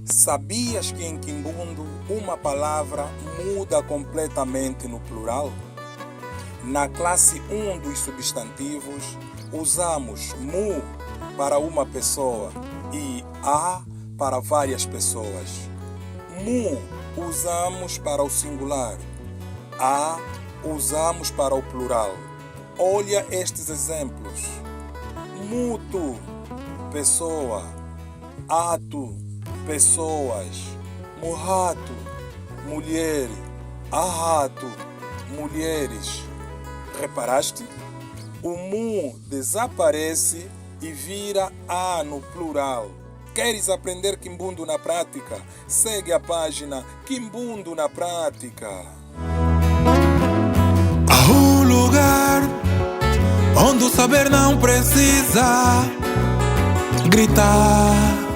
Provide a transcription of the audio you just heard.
Sabias que em Quimbundo uma palavra muda completamente no plural? Na classe 1 dos substantivos, usamos mu para uma pessoa e a para várias pessoas. Mu usamos para o singular, a usamos para o plural. Olha estes exemplos: muto, pessoa; ato, pessoas; murrato, mulher; arrato, mulheres. Reparaste? O mu desaparece e vira a no plural. Queres aprender Quimbundo na prática? Segue a página Quimbundo na Prática. Há um lugar onde o saber não precisa gritar.